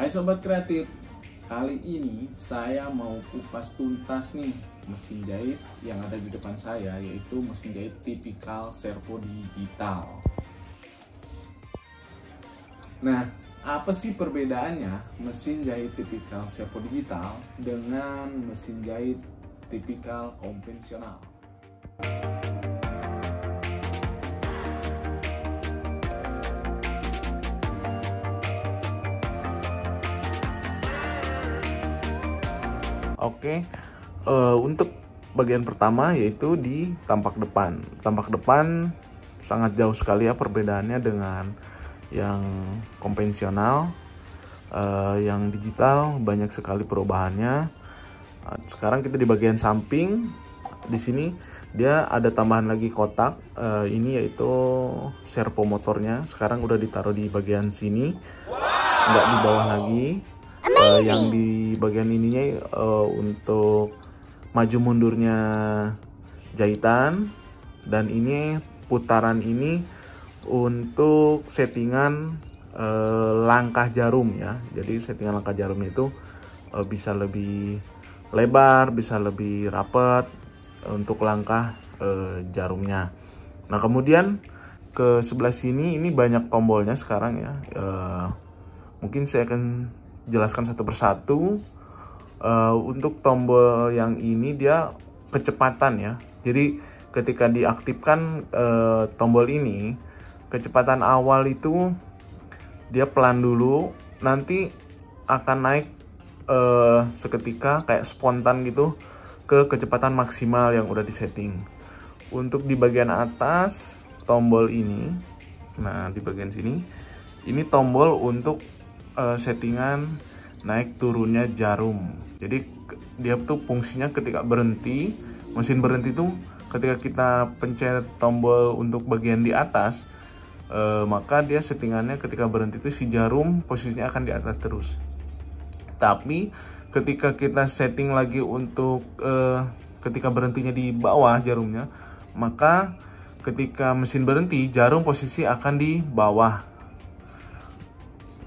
Hai Sobat Kreatif, kali ini saya mau kupas tuntas nih mesin jahit yang ada di depan saya, yaitu mesin jahit tipikal servo digital. Nah, apa sih perbedaannya mesin jahit tipikal servo digital dengan mesin jahit tipikal konvensional? Oke, untuk bagian pertama yaitu di tampak depan. Tampak depan sangat jauh sekali ya perbedaannya dengan yang konvensional. Yang digital banyak sekali perubahannya. Sekarang kita di bagian samping, di sini dia ada tambahan lagi kotak. Ini yaitu servo motornya. Sekarang udah ditaruh di bagian sini, nggak di bawah lagi. Yang di bagian ininya untuk maju mundurnya jahitan, dan ini putaran ini untuk settingan langkah jarum ya. Jadi settingan langkah jarum itu bisa lebih lebar, bisa lebih rapat untuk langkah jarumnya. Nah, kemudian ke sebelah sini ini banyak tombolnya sekarang ya. Mungkin saya akan jelaskan satu persatu. Untuk tombol yang ini dia kecepatan ya. Jadi ketika diaktifkan tombol ini, kecepatan awal itu dia pelan dulu, nanti akan naik seketika kayak spontan gitu ke kecepatan maksimal yang udah disetting. Untuk di bagian atas tombol ini, nah di bagian sini ini tombol untuk settingan naik turunnya jarum. Jadi dia tuh fungsinya ketika berhenti, mesin berhenti tuh ketika kita pencet tombol untuk bagian di atas, maka dia settingannya ketika berhenti itu si jarum posisinya akan di atas terus. Tapi ketika kita setting lagi untuk ketika berhentinya di bawah jarumnya, maka ketika mesin berhenti jarum posisi akan di bawah.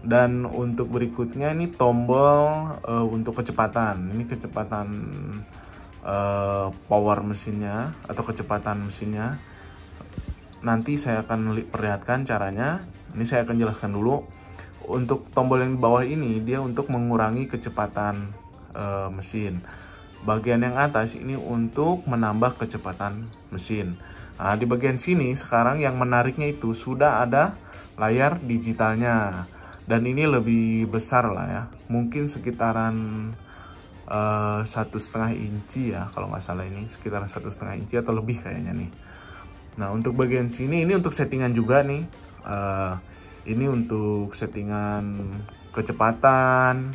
Dan untuk berikutnya ini tombol untuk kecepatan. Ini kecepatan power mesinnya atau kecepatan mesinnya. Nanti saya akan perlihatkan caranya. Ini saya akan jelaskan dulu. Untuk tombol yang di bawah ini dia untuk mengurangi kecepatan mesin. Bagian yang atas ini untuk menambah kecepatan mesin. Nah, di bagian sini sekarang yang menariknya itu sudah ada layar digitalnya. Dan ini lebih besar lah ya, mungkin sekitaran 1,5 inci ya kalau nggak salah, ini sekitar 1,5 inci atau lebih kayaknya nih. Nah, untuk bagian sini ini untuk settingan juga nih. Ini untuk settingan kecepatan,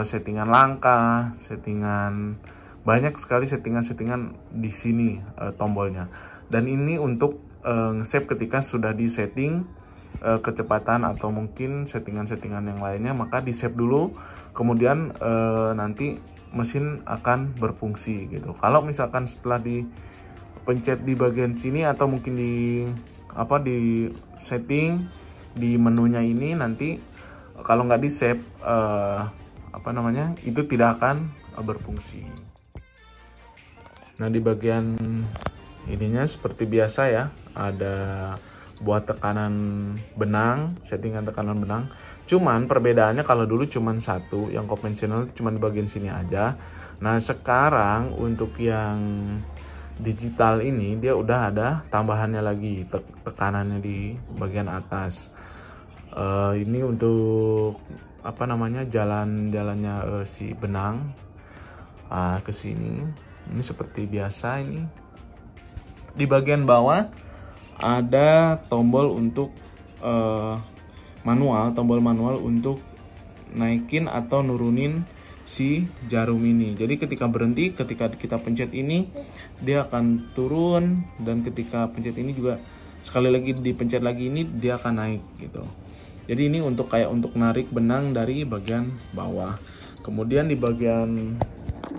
settingan langkah, settingan banyak sekali settingan di sini tombolnya. Dan ini untuk save ketika sudah di setting kecepatan atau mungkin settingan-settingan yang lainnya, maka di save dulu, kemudian nanti mesin akan berfungsi gitu. Kalau misalkan setelah dipencet di bagian sini atau mungkin di setting di menunya ini, nanti kalau nggak di save itu tidak akan berfungsi. Nah, di bagian ininya seperti biasa ya, ada buat tekanan benang, settingan tekanan benang. Cuman perbedaannya kalau dulu cuman satu, yang konvensional cuma di bagian sini aja. Nah, sekarang untuk yang digital ini dia udah ada tambahannya lagi, tekanannya di bagian atas. Ini untuk jalannya si benang ke sini. Ini seperti biasa. Ini di bagian bawah ada tombol untuk tombol manual untuk naikin atau nurunin si jarum ini. Jadi ketika berhenti, ketika kita pencet ini dia akan turun, dan ketika pencet ini juga sekali lagi dipencet lagi ini dia akan naik gitu. Jadi ini untuk narik benang dari bagian bawah. Kemudian di bagian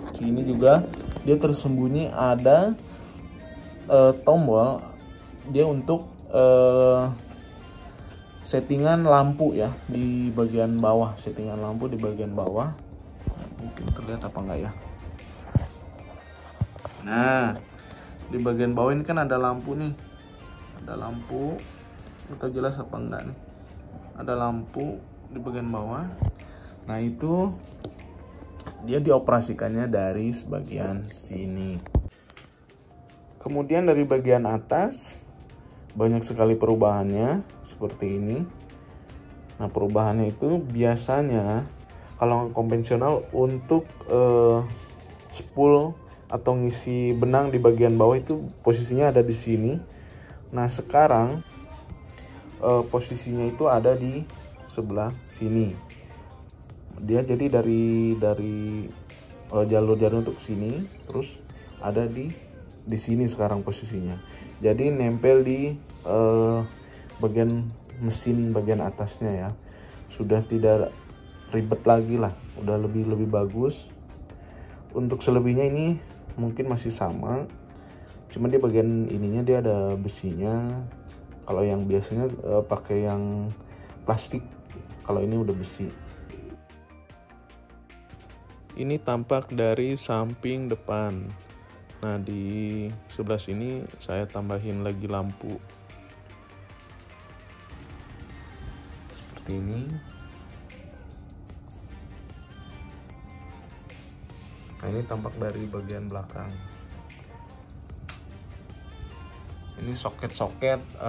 sini juga dia tersembunyi ada tombol dia untuk settingan lampu ya di bagian bawah, settingan lampu di bagian bawah. Mungkin terlihat apa enggak ya? Nah, di bagian bawah ini kan ada lampu nih, ada lampu. Kita jelas apa enggak nih? Ada lampu di bagian bawah. Nah, itu dia dioperasikannya dari sebagian sini. Kemudian dari bagian atas banyak sekali perubahannya seperti ini. Nah, perubahannya itu biasanya kalau konvensional untuk spool atau ngisi benang di bagian bawah itu posisinya ada di sini. Nah, sekarang posisinya itu ada di sebelah sini. Dia jadi dari jalur-jalur untuk sini, terus ada di sini sekarang posisinya. Jadi nempel di bagian mesin bagian atasnya ya. Sudah tidak ribet lagi lah, udah lebih bagus. Untuk selebihnya ini mungkin masih sama, cuma di bagian ininya dia ada besinya. Kalau yang biasanya pakai yang plastik, kalau ini udah besi. Ini tampak dari samping depan. Nah, di sebelah sini saya tambahin lagi lampu seperti ini. Nah, ini tampak dari bagian belakang. Ini soket-soket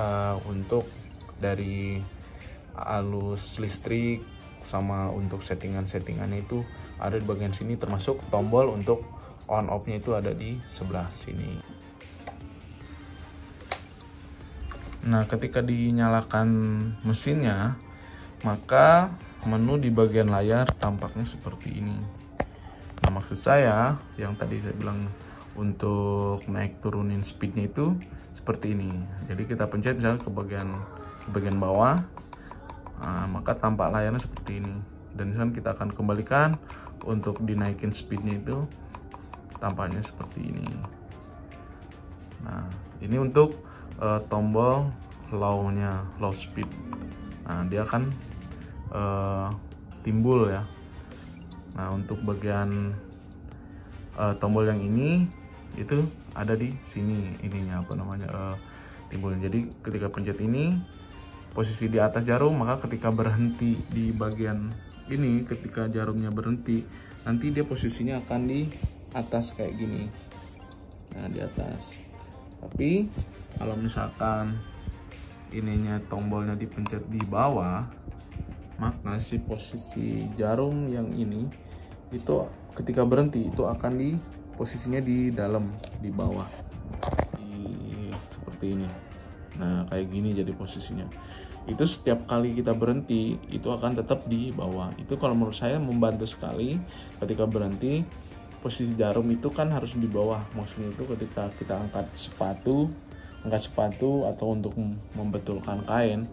untuk dari arus listrik sama untuk settingan-settingannya itu ada di bagian sini, termasuk tombol untuk on off-nya itu ada di sebelah sini. Nah, ketika dinyalakan mesinnya, maka menu di bagian layar tampaknya seperti ini. Nah, maksud saya yang tadi saya bilang untuk naik turunin speednya itu seperti ini. Jadi kita pencet misalnya ke bagian bawah, maka tampak layarnya seperti ini. Dan misalnya kita akan kembalikan untuk dinaikin speednya itu tampaknya seperti ini. Nah, ini untuk tombol low-nya, low speed. Nah, dia akan timbul ya. Nah, untuk bagian tombol yang ini itu ada di sini ininya apa namanya timbul. Jadi ketika pencet ini posisi di atas jarum, maka ketika berhenti di bagian ini, ketika jarumnya berhenti, nanti dia posisinya akan di atas kayak gini. Nah, di atas. Tapi kalau misalkan ininya tombolnya dipencet di bawah, maka si posisi jarum yang ini itu ketika berhenti itu akan di posisinya di dalam, di bawah, seperti ini. Nah, kayak gini jadi posisinya. Itu setiap kali kita berhenti itu akan tetap di bawah. Itu kalau menurut saya membantu sekali. Ketika berhenti, posisi jarum itu kan harus di bawah. Maksudnya itu ketika kita angkat sepatu atau untuk membetulkan kain,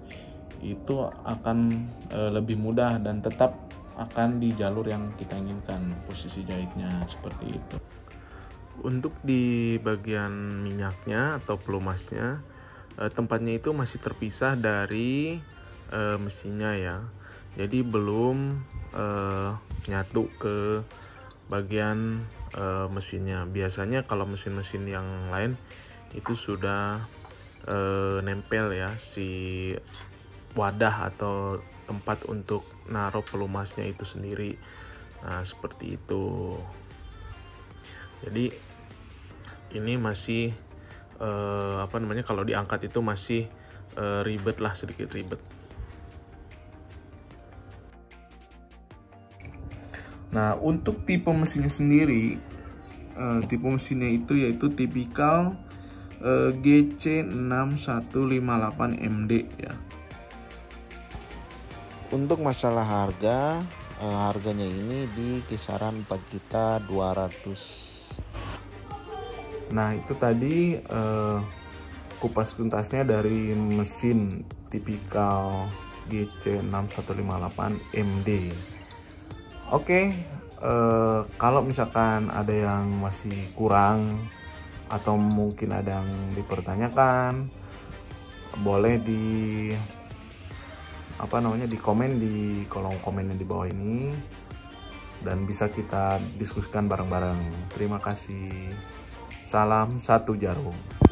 itu akan lebih mudah dan tetap akan di jalur yang kita inginkan posisi jahitnya, seperti itu. Untuk di bagian minyaknya atau pelumasnya, tempatnya itu masih terpisah dari mesinnya ya. Jadi belum nyatu ke bagian mesinnya. Biasanya kalau mesin-mesin yang lain itu sudah nempel ya si wadah atau tempat untuk naruh pelumasnya itu sendiri. Nah, seperti itu. Jadi ini masih kalau diangkat itu masih ribet lah, sedikit ribet. Nah, untuk tipe mesinnya sendiri, tipe mesinnya itu yaitu tipikal GC6158MD ya. Untuk masalah harga, harganya ini di kisaran 4.200.000. Nah, itu tadi kupas tuntasnya dari mesin tipikal GC6158MD. Oke, kalau misalkan ada yang masih kurang atau mungkin ada yang dipertanyakan, boleh di di komen di kolom komen yang di bawah ini, dan bisa kita diskusikan bareng-bareng. Terima kasih. Salam satu jarum.